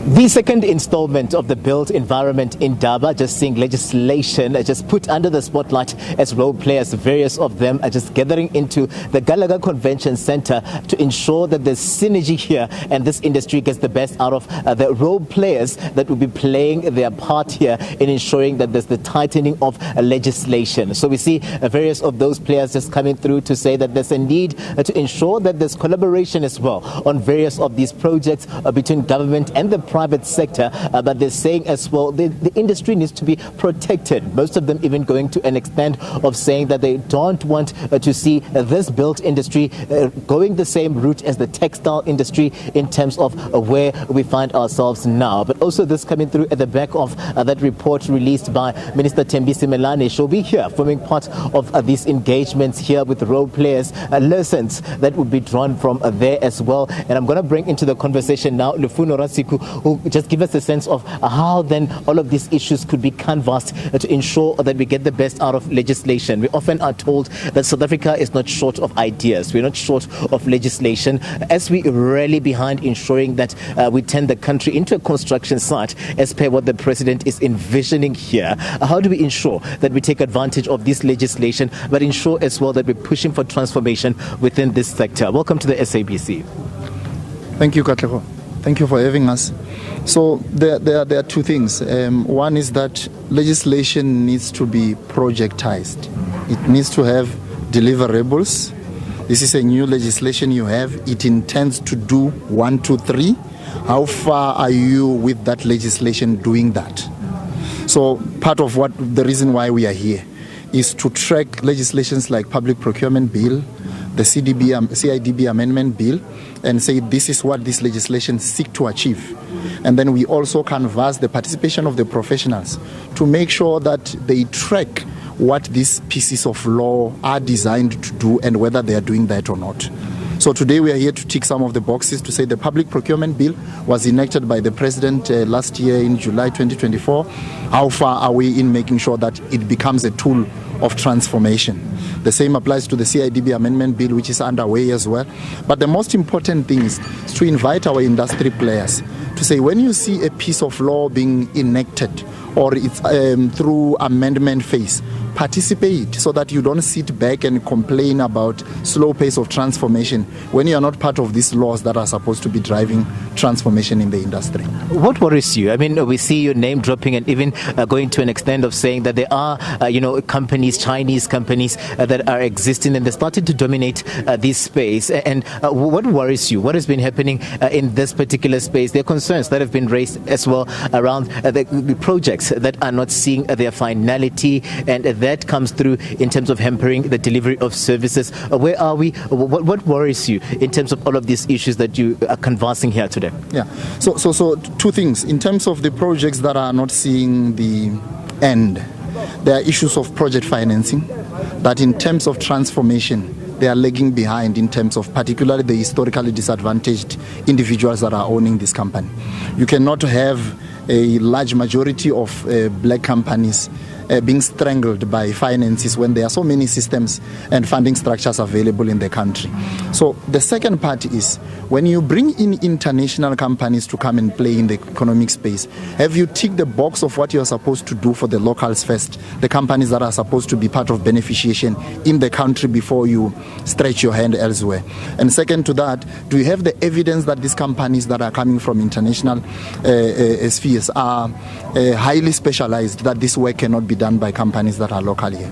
The second installment of the built environment indaba, just seeing legislation just put under the spotlight as role players. Various of them are just gathering into the Gallagher Convention Center to ensure that there's synergy here and this industry gets the best out of the role players that will be playing their part here in ensuring that there's the tightening of legislation. So we see various of those players just coming through to say that there's a need to ensure that there's collaboration as well on various of these projects between government and the private sector, but they're saying as well the industry needs to be protected. Most of them even going to an extent of saying that they don't want to see this built industry going the same route as the textile industry in terms of where we find ourselves now. But also this coming through at the back of that report released by Minister Thembisi Melane. She'll be here forming part of these engagements here with role players, lessons that would be drawn from there as well. And I'm going to bring into the conversation now Lufuno Rasiku, who just give us a sense of how then all of these issues could be canvassed to ensure that we get the best out of legislation. We often are told that South Africa is not short of ideas. We're not short of legislation, as we rally behind ensuring that we turn the country into a construction site as per what the president is envisioning here. How do we ensure that we take advantage of this legislation, but ensure as well that we're pushing for transformation within this sector? Welcome to the SABC. Thank you, Katlego. Thank you for having us. So there are two things. One is that legislation needs to be projectized. It needs to have deliverables. This is a new legislation you have. It intends to do 1, 2, 3. How far are you with that legislation doing that? So part of the reason why we are here is to track legislations like Public Procurement Bill, the CIDB Amendment Bill, and say this is what this legislation seeks to achieve. And then we also canvass the participation of the professionals to make sure that they track what these pieces of law are designed to do and whether they are doing that or not. So today we are here to tick some of the boxes to say the Public Procurement Bill was enacted by the President last year in July 2024. How far are we in making sure that it becomes a tool of transformation? The same applies to the CIDB Amendment Bill, which is underway as well. But the most important thing is to invite our industry players to say when you see a piece of law being enacted or it's through amendment phase, participate so that you don't sit back and complain about slow pace of transformation when you are not part of these laws that are supposed to be driving transformation in the industry. What worries you? I mean, we see your name dropping and even going to an extent of saying that there are, companies, Chinese companies that are existing and they're starting to dominate this space. And what worries you? What has been happening in this particular space? There are concerns that have been raised as well around the projects that are not seeing their finality, and that comes through in terms of hampering the delivery of services. Where are we? What worries you in terms of all of these issues that you are canvassing here today? Yeah, so two things. In terms of the projects that are not seeing the end, there are issues of project financing that in terms of transformation, they are lagging behind in terms of particularly the historically disadvantaged individuals that are owning this company. You cannot have a large majority of black companies being strangled by finances when there are so many systems and funding structures available in the country. So the second part is when you bring in international companies to come and play in the economic space, have you ticked the box of what you are supposed to do for the locals first, the companies that are supposed to be part of beneficiation in the country before you stretch your hand elsewhere? And second to that, do you have the evidence that these companies that are coming from international spheres are highly specialized, that this work cannot be done by companies that are local here?